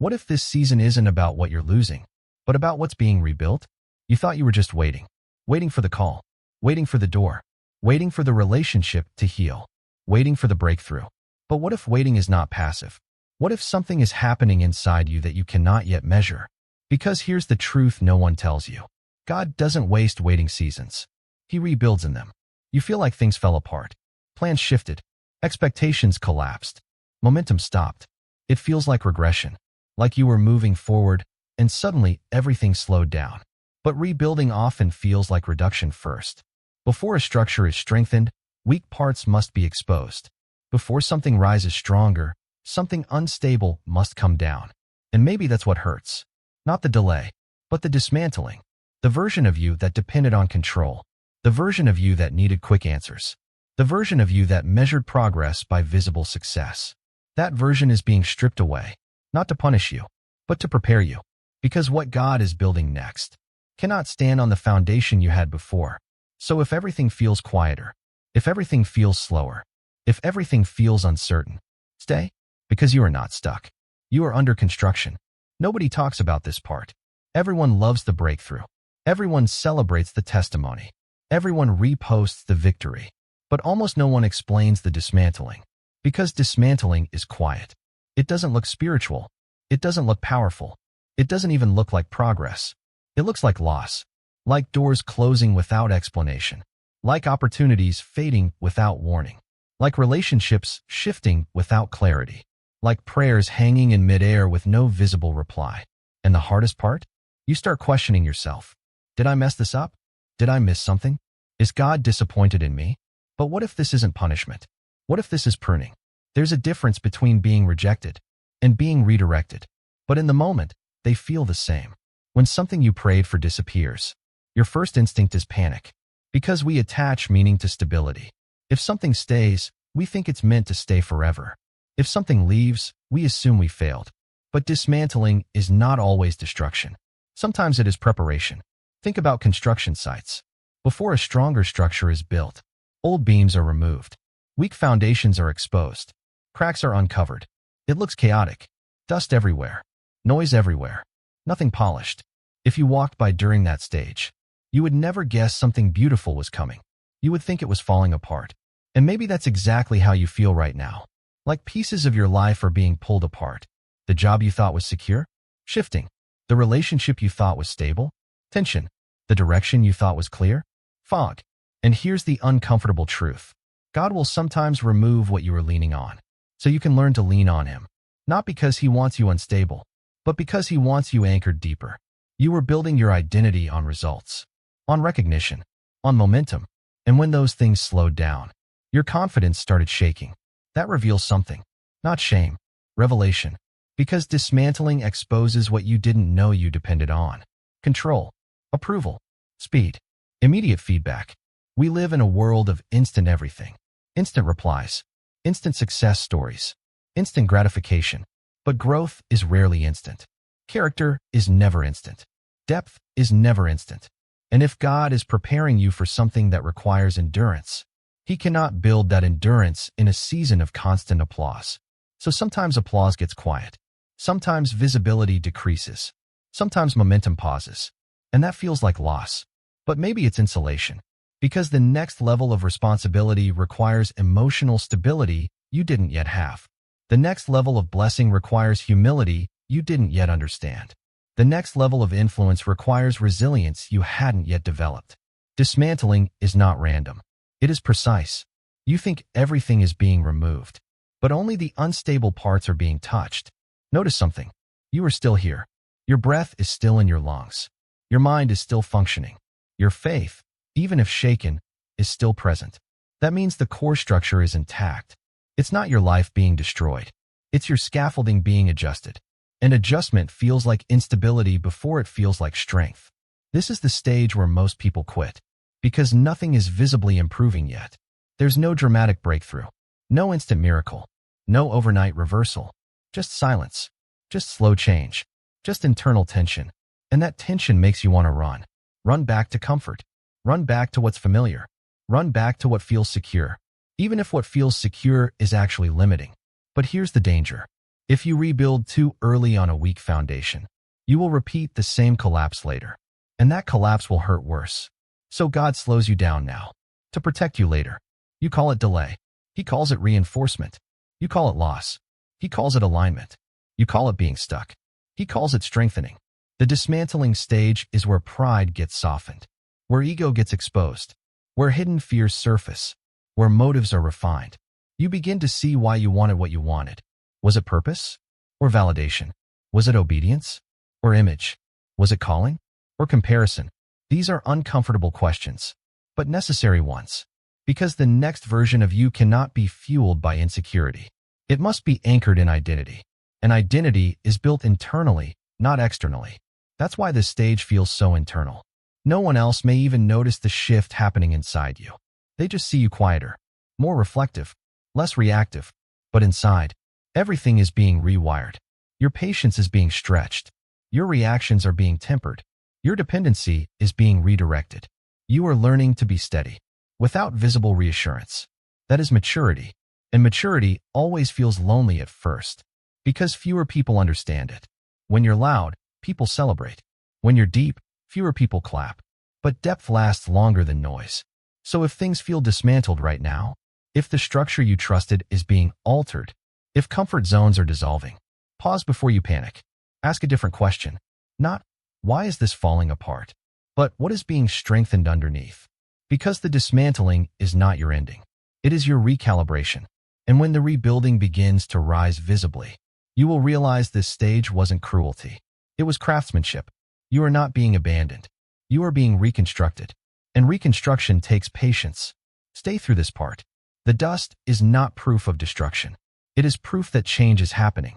What if this season isn't about what you're losing, but about what's being rebuilt? You thought you were just waiting. Waiting for the call. Waiting for the door. Waiting for the relationship to heal. Waiting for the breakthrough. But what if waiting is not passive? What if something is happening inside you that you cannot yet measure? Because here's the truth no one tells you. God doesn't waste waiting seasons. He rebuilds in them. You feel like things fell apart. Plans shifted. Expectations collapsed. Momentum stopped. It feels like regression. Like you were moving forward, and suddenly everything slowed down. But rebuilding often feels like reduction first. Before a structure is strengthened, weak parts must be exposed. Before something rises stronger, something unstable must come down. And maybe that's what hurts. Not the delay, but the dismantling. The version of you that depended on control. The version of you that needed quick answers. The version of you that measured progress by visible success. That version is being stripped away, not to punish you, but to prepare you. Because what God is building next cannot stand on the foundation you had before. So if everything feels quieter, if everything feels slower, if everything feels uncertain, stay, because you are not stuck. You are under construction. Nobody talks about this part. Everyone loves the breakthrough. Everyone celebrates the testimony. Everyone reposts the victory. But almost no one explains the dismantling. Because dismantling is quiet. It doesn't look spiritual. It doesn't look powerful. It doesn't even look like progress. It looks like loss. Like doors closing without explanation. Like opportunities fading without warning. Like relationships shifting without clarity. Like prayers hanging in midair with no visible reply. And the hardest part? You start questioning yourself. Did I mess this up? Did I miss something? Is God disappointed in me? But what if this isn't punishment? What if this is pruning? There's a difference between being rejected and being redirected. But in the moment, they feel the same. When something you prayed for disappears, your first instinct is panic. Because we attach meaning to stability. If something stays, we think it's meant to stay forever. If something leaves, we assume we failed. But dismantling is not always destruction. Sometimes it is preparation. Think about construction sites. Before a stronger structure is built, old beams are removed. Weak foundations are exposed. Cracks are uncovered. It looks chaotic. Dust everywhere. Noise everywhere. Nothing polished. If you walked by during that stage, you would never guess something beautiful was coming. You would think it was falling apart. And maybe that's exactly how you feel right now. Like pieces of your life are being pulled apart. The job you thought was secure? Shifting. The relationship you thought was stable? Tension. The direction you thought was clear? Fog. And here's the uncomfortable truth. God will sometimes remove what you are leaning on, so you can learn to lean on Him. Not because He wants you unstable, but because He wants you anchored deeper. You were building your identity on results, on recognition, on momentum. And when those things slowed down, your confidence started shaking. That reveals something. Not shame. Revelation. Because dismantling exposes what you didn't know you depended on. Control. Approval. Speed. Immediate feedback. We live in a world of instant everything. Instant replies. Instant success stories. Instant gratification. But growth is rarely instant. Character is never instant. Depth is never instant. And if God is preparing you for something that requires endurance, He cannot build that endurance in a season of constant applause. So sometimes applause gets quiet. Sometimes visibility decreases. Sometimes momentum pauses. And that feels like loss. But maybe it's insulation. Because the next level of responsibility requires emotional stability you didn't yet have. The next level of blessing requires humility you didn't yet understand. The next level of influence requires resilience you hadn't yet developed. Dismantling is not random. It is precise. You think everything is being removed, but only the unstable parts are being touched. Notice something. You are still here. Your breath is still in your lungs. Your mind is still functioning. Your faith, even if shaken, is still present. That means the core structure is intact. It's not your life being destroyed. It's your scaffolding being adjusted. And adjustment feels like instability before it feels like strength. This is the stage where most people quit. Because nothing is visibly improving yet. There's no dramatic breakthrough. No instant miracle. No overnight reversal. Just silence. Just slow change. Just internal tension. And that tension makes you want to run. Run back to comfort. Run back to what's familiar. Run back to what feels secure. Even if what feels secure is actually limiting. But here's the danger. If you rebuild too early on a weak foundation, you will repeat the same collapse later, and that collapse will hurt worse. So God slows you down now to protect you later. You call it delay. He calls it reinforcement. You call it loss. He calls it alignment. You call it being stuck. He calls it strengthening. The dismantling stage is where pride gets softened, where ego gets exposed, where hidden fears surface, where motives are refined. You begin to see why you wanted what you wanted. Was it purpose or validation? Was it obedience or image? Was it calling or comparison? These are uncomfortable questions, but necessary ones, because the next version of you cannot be fueled by insecurity. It must be anchored in identity. And identity is built internally, not externally. That's why this stage feels so internal. No one else may even notice the shift happening inside you. They just see you quieter, more reflective, less reactive. But inside, everything is being rewired. Your patience is being stretched. Your reactions are being tempered. Your dependency is being redirected. You are learning to be steady, without visible reassurance. That is maturity. And maturity always feels lonely at first, because fewer people understand it. When you're loud, people celebrate. When you're deep, fewer people clap. But depth lasts longer than noise. So if things feel dismantled right now, if the structure you trusted is being altered, if comfort zones are dissolving, pause before you panic. Ask a different question. Not, why is this falling apart? But what is being strengthened underneath? Because the dismantling is not your ending. It is your recalibration. And when the rebuilding begins to rise visibly, you will realize this stage wasn't cruelty. It was craftsmanship. You are not being abandoned. You are being reconstructed. And reconstruction takes patience. Stay through this part. The dust is not proof of destruction. It is proof that change is happening.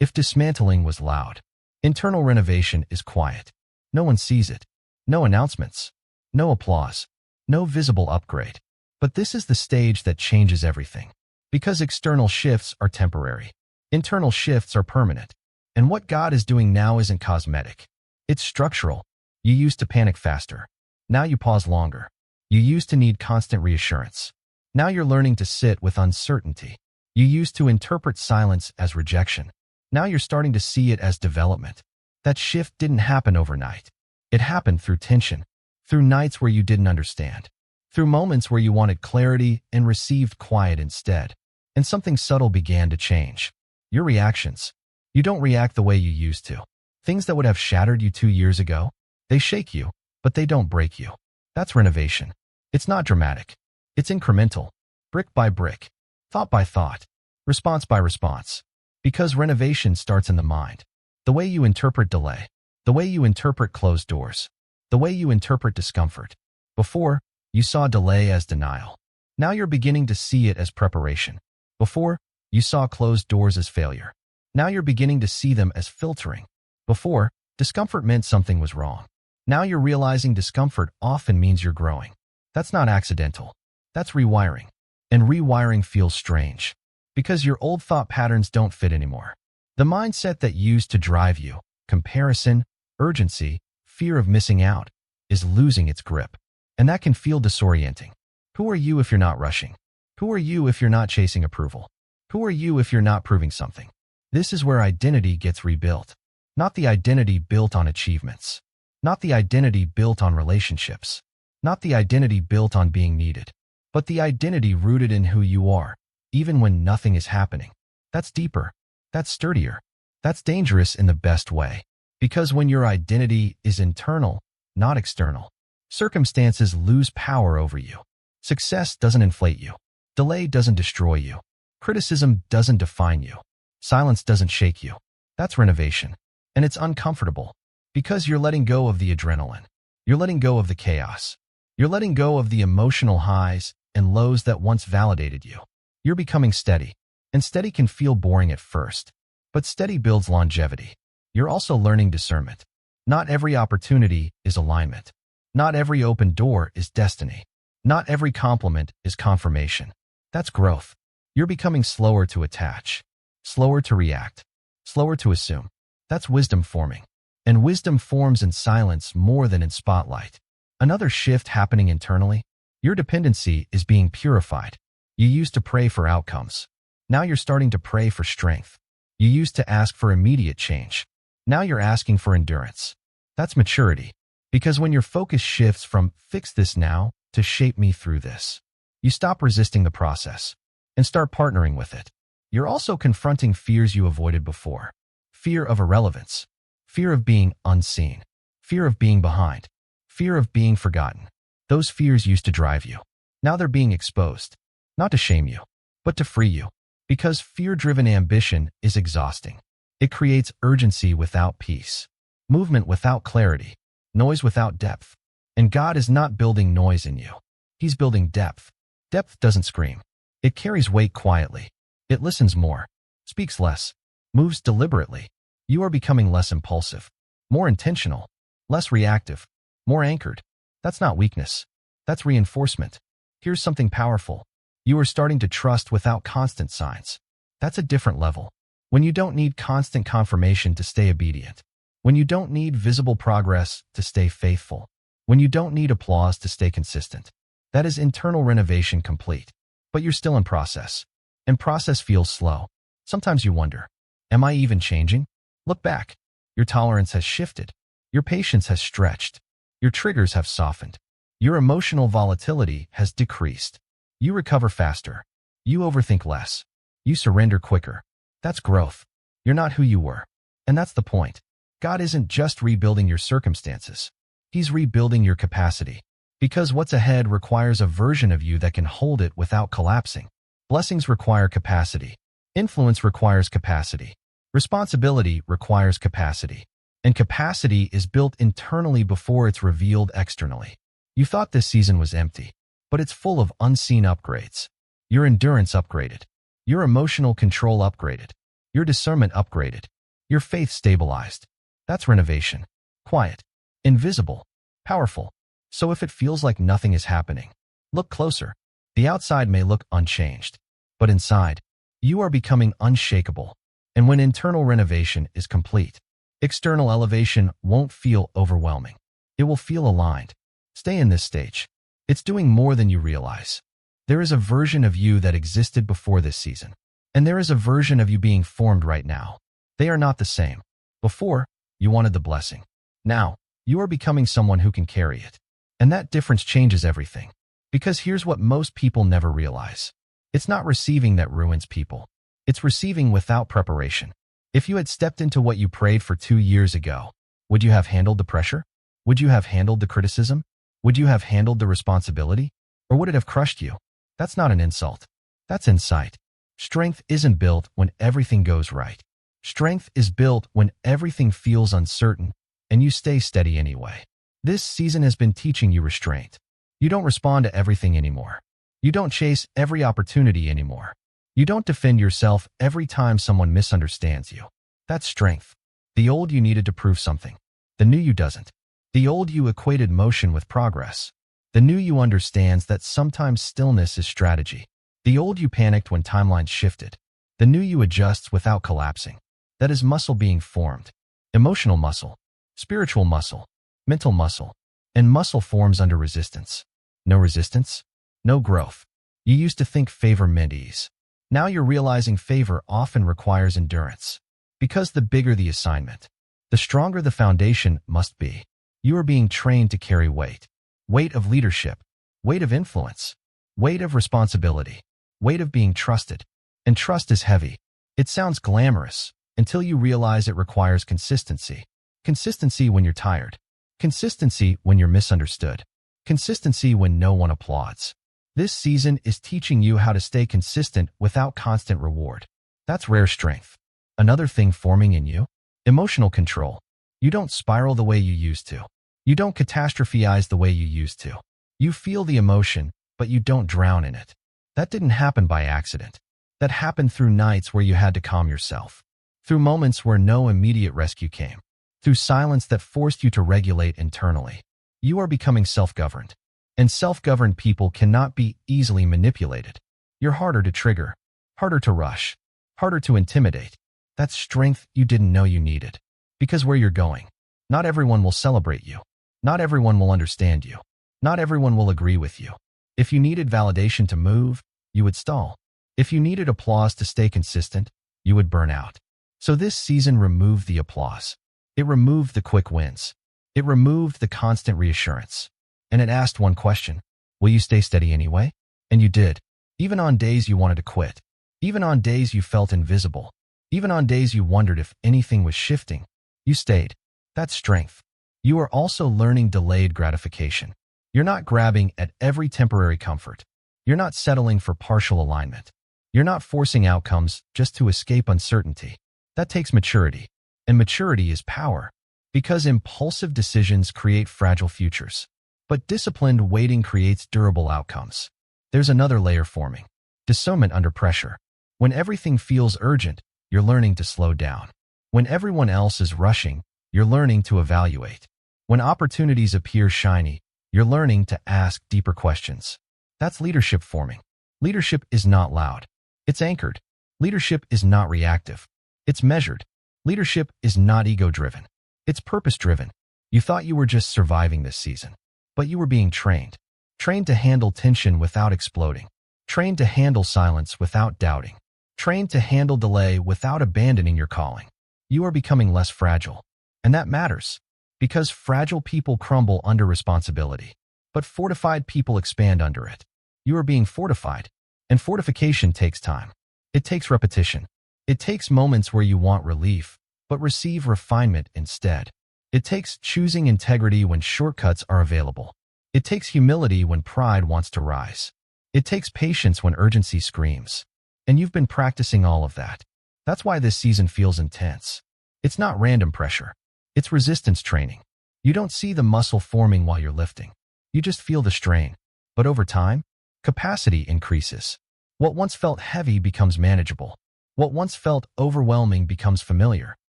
If dismantling was loud, internal renovation is quiet. No one sees it. No announcements. No applause. No visible upgrade. But this is the stage that changes everything. Because external shifts are temporary. Internal shifts are permanent. And what God is doing now isn't cosmetic. It's structural. You used to panic faster. Now you pause longer. You used to need constant reassurance. Now you're learning to sit with uncertainty. You used to interpret silence as rejection. Now you're starting to see it as development. That shift didn't happen overnight. It happened through tension, through nights where you didn't understand, through moments where you wanted clarity and received quiet instead. And something subtle began to change. Your reactions. You don't react the way you used to. Things that would have shattered you 2 years ago, they shake you, but they don't break you. That's renovation. It's not dramatic. It's incremental. Brick by brick. Thought by thought. Response by response. Because renovation starts in the mind. The way you interpret delay. The way you interpret closed doors. The way you interpret discomfort. Before, you saw delay as denial. Now you're beginning to see it as preparation. Before, you saw closed doors as failure. Now you're beginning to see them as filtering. Before, discomfort meant something was wrong. Now you're realizing discomfort often means you're growing. That's not accidental. That's rewiring. And rewiring feels strange. Because your old thought patterns don't fit anymore. The mindset that used to drive you, comparison, urgency, fear of missing out, is losing its grip. And that can feel disorienting. Who are you if you're not rushing? Who are you if you're not chasing approval? Who are you if you're not proving something? This is where identity gets rebuilt. Not the identity built on achievements. Not the identity built on relationships. Not the identity built on being needed. But the identity rooted in who you are, even when nothing is happening. That's deeper. That's sturdier. That's dangerous in the best way. Because when your identity is internal, not external, circumstances lose power over you. Success doesn't inflate you. Delay doesn't destroy you. Criticism doesn't define you. Silence doesn't shake you. That's renovation. And it's uncomfortable. Because you're letting go of the adrenaline. You're letting go of the chaos. You're letting go of the emotional highs and lows that once validated you. You're becoming steady. And steady can feel boring at first. But steady builds longevity. You're also learning discernment. Not every opportunity is alignment. Not every open door is destiny. Not every compliment is confirmation. That's growth. You're becoming slower to attach, slower to react, slower to assume. That's wisdom forming. And wisdom forms in silence more than in spotlight. Another shift happening internally. Your dependency is being purified. You used to pray for outcomes. Now you're starting to pray for strength. You used to ask for immediate change. Now you're asking for endurance. That's maturity. Because when your focus shifts from fix this now to shape me through this, you stop resisting the process and start partnering with it. You're also confronting fears you avoided before. Fear of irrelevance, fear of being unseen, fear of being behind, fear of being forgotten. Those fears used to drive you. Now they're being exposed, not to shame you, but to free you. Because fear-driven ambition is exhausting. It creates urgency without peace, movement without clarity, noise without depth. And God is not building noise in you. He's building depth. Depth doesn't scream. It carries weight quietly. It listens more, speaks less, moves deliberately. You are becoming less impulsive, more intentional, less reactive, more anchored. That's not weakness. That's reinforcement. Here's something powerful. You are starting to trust without constant signs. That's a different level. When you don't need constant confirmation to stay obedient. When you don't need visible progress to stay faithful. When you don't need applause to stay consistent. That is internal renovation complete. But you're still in process. And process feels slow. Sometimes you wonder, am I even changing? Look back. Your tolerance has shifted. Your patience has stretched. Your triggers have softened. Your emotional volatility has decreased. You recover faster. You overthink less. You surrender quicker. That's growth. You're not who you were. And that's the point. God isn't just rebuilding your circumstances. He's rebuilding your capacity. Because what's ahead requires a version of you that can hold it without collapsing. Blessings require capacity. Influence requires capacity. Responsibility requires capacity. And capacity is built internally before it's revealed externally. You thought this season was empty, but it's full of unseen upgrades. Your endurance upgraded. Your emotional control upgraded. Your discernment upgraded. Your faith stabilized. That's renovation. Quiet. Invisible. Powerful. So if it feels like nothing is happening, look closer. The outside may look unchanged, but inside, you are becoming unshakable. And when internal renovation is complete, external elevation won't feel overwhelming. It will feel aligned. Stay in this stage. It's doing more than you realize. There is a version of you that existed before this season, and there is a version of you being formed right now. They are not the same. Before, you wanted the blessing. Now, you are becoming someone who can carry it. And that difference changes everything. Because here's what most people never realize. It's not receiving that ruins people. It's receiving without preparation. If you had stepped into what you prayed for 2 years ago, would you have handled the pressure? Would you have handled the criticism? Would you have handled the responsibility? Or would it have crushed you? That's not an insult. That's insight. Strength isn't built when everything goes right. Strength is built when everything feels uncertain, and you stay steady anyway. This season has been teaching you restraint. You don't respond to everything anymore. You don't chase every opportunity anymore. You don't defend yourself every time someone misunderstands you. That's strength. The old you needed to prove something. The new you doesn't. The old you equated motion with progress. The new you understands that sometimes stillness is strategy. The old you panicked when timelines shifted. The new you adjusts without collapsing. That is muscle being formed. Emotional muscle, spiritual muscle, mental muscle, and muscle forms under resistance. No resistance, no growth. You used to think favor meant ease. Now you're realizing favor often requires endurance. Because the bigger the assignment, the stronger the foundation must be. You are being trained to carry weight. Weight of leadership, weight of influence, weight of responsibility, weight of being trusted. And trust is heavy. It sounds glamorous until you realize it requires consistency. Consistency when you're tired. Consistency when you're misunderstood. Consistency when no one applauds. This season is teaching you how to stay consistent without constant reward. That's rare strength. Another thing forming in you? Emotional control. You don't spiral the way you used to. You don't catastrophize the way you used to. You feel the emotion, but you don't drown in it. That didn't happen by accident. That happened through nights where you had to calm yourself. Through moments where no immediate rescue came. Through silence that forced you to regulate internally. You are becoming self-governed. And self-governed people cannot be easily manipulated. You're harder to trigger, harder to rush, harder to intimidate. That's strength you didn't know you needed. Because where you're going, not everyone will celebrate you. Not everyone will understand you. Not everyone will agree with you. If you needed validation to move, you would stall. If you needed applause to stay consistent, you would burn out. So this season removed the applause. It removed the quick wins. It removed the constant reassurance. And it asked one question: will you stay steady anyway? And you did. Even on days you wanted to quit. Even on days you felt invisible. Even on days you wondered if anything was shifting. You stayed. That's strength. You are also learning delayed gratification. You're not grabbing at every temporary comfort. You're not settling for partial alignment. You're not forcing outcomes just to escape uncertainty. That takes maturity. And maturity is power. Because impulsive decisions create fragile futures. But disciplined waiting creates durable outcomes. There's another layer forming. Discernment under pressure. When everything feels urgent, you're learning to slow down. When everyone else is rushing, you're learning to evaluate. When opportunities appear shiny, you're learning to ask deeper questions. That's leadership forming. Leadership is not loud. It's anchored. Leadership is not reactive. It's measured. Leadership is not ego-driven. It's purpose-driven. You thought you were just surviving this season, but you were being trained. Trained to handle tension without exploding. Trained to handle silence without doubting. Trained to handle delay without abandoning your calling. You are becoming less fragile. And that matters. Because fragile people crumble under responsibility. But fortified people expand under it. You are being fortified. And fortification takes time. It takes repetition. It takes moments where you want relief, but receive refinement instead. It takes choosing integrity when shortcuts are available. It takes humility when pride wants to rise. It takes patience when urgency screams. And you've been practicing all of that. That's why this season feels intense. It's not random pressure. It's resistance training. You don't see the muscle forming while you're lifting. You just feel the strain. But over time, capacity increases. What once felt heavy becomes manageable. What once felt overwhelming becomes familiar.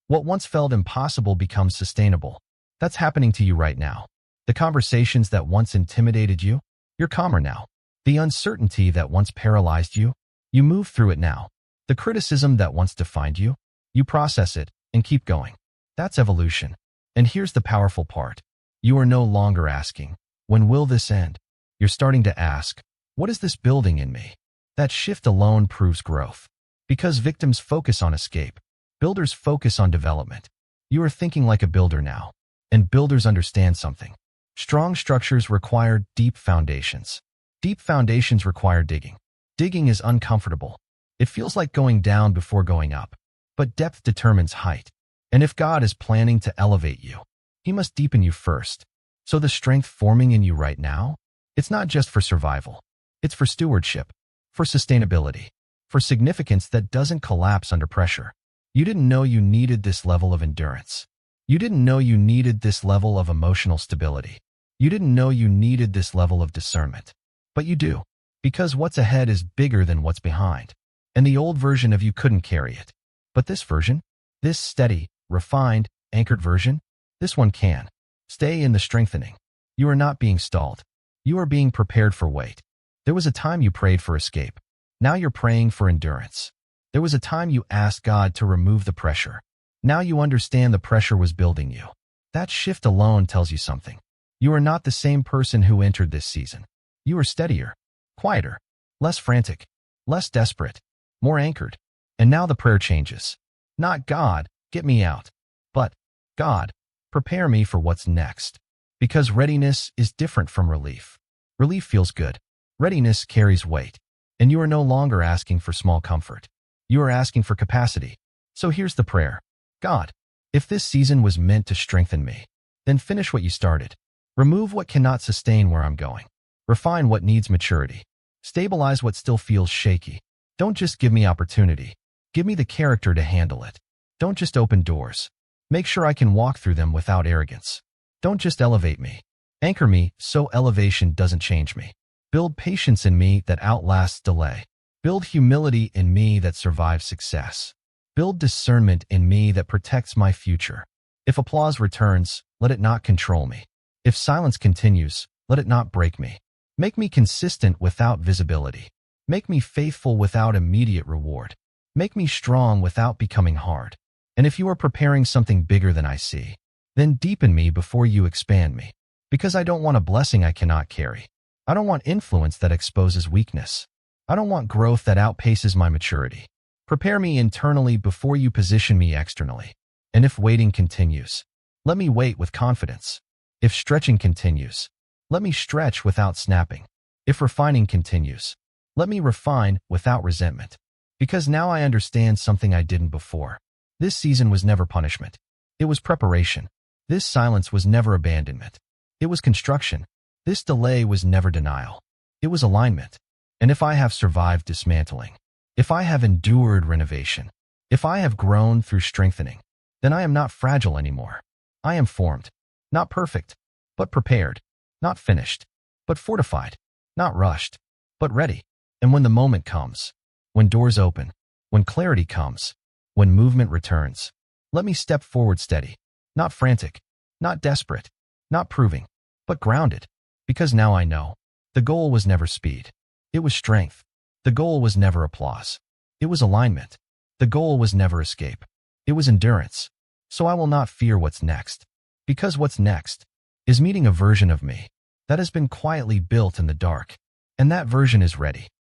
What once felt impossible becomes sustainable. That's happening to you right now. The conversations that once intimidated you, you're calmer now. The uncertainty that once paralyzed you, you move through it now. The criticism that once defined you, you process it and keep going. That's evolution. And here's the powerful part. You are no longer asking, when will this end? You're starting to ask, what is this building in me? That shift alone proves growth. Because victims focus on escape. Builders focus on development. You are thinking like a builder now. And builders understand something. Strong structures require deep foundations. Deep foundations require digging. Digging is uncomfortable. It feels like going down before going up. But depth determines height. And if God is planning to elevate you, He must deepen you first. So the strength forming in you right now, it's not just for survival. It's for stewardship, for sustainability, for significance that doesn't collapse under pressure. You didn't know you needed this level of endurance. You didn't know you needed this level of emotional stability. You didn't know you needed this level of discernment. But you do, because what's ahead is bigger than what's behind. And the old version of you couldn't carry it. But this version, this steady, refined, anchored version, this one can. Stay in the strengthening. You are not being stalled. You are being prepared for weight. There was a time you prayed for escape. Now you're praying for endurance. There was a time you asked God to remove the pressure. Now you understand the pressure was building you. That shift alone tells you something. You are not the same person who entered this season. You are steadier, quieter, less frantic, less desperate, more anchored. And now the prayer changes. Not God, get me out. But God, prepare me for what's next. Because readiness is different from relief. Relief feels good. Readiness carries weight. And you are no longer asking for small comfort. You are asking for capacity. So here's the prayer. God, if this season was meant to strengthen me, then finish what you started. Remove what cannot sustain where I'm going. Refine what needs maturity. Stabilize what still feels shaky. Don't just give me opportunity. Give me the character to handle it. Don't just open doors. Make sure I can walk through them without arrogance. Don't just elevate me. Anchor me so elevation doesn't change me. Build patience in me that outlasts delay. Build humility in me that survives success. Build discernment in me that protects my future. If applause returns, let it not control me. If silence continues, let it not break me. Make me consistent without visibility. Make me faithful without immediate reward. Make me strong without becoming hard. And if you are preparing something bigger than I see, then deepen me before you expand me. Because I don't want a blessing I cannot carry. I don't want influence that exposes weakness. I don't want growth that outpaces my maturity. Prepare me internally before you position me externally. And if waiting continues, let me wait with confidence. If stretching continues, let me stretch without snapping. If refining continues, let me refine without resentment. Because now I understand something I didn't before. This season was never punishment. It was preparation. This silence was never abandonment. It was construction. This delay was never denial. It was alignment. And if I have survived dismantling, if I have endured renovation, if I have grown through strengthening, then I am not fragile anymore. I am formed, not perfect, but prepared, not finished, but fortified, not rushed, but ready. And when the moment comes, when doors open, when clarity comes, when movement returns, let me step forward steady, not frantic, not desperate, not proving, but grounded. Because now I know, the goal was never speed. It was strength. The goal was never applause. It was alignment. The goal was never escape. It was endurance. So I will not fear what's next. Because what's next is meeting a version of me that has been quietly built in the dark. And that version is ready.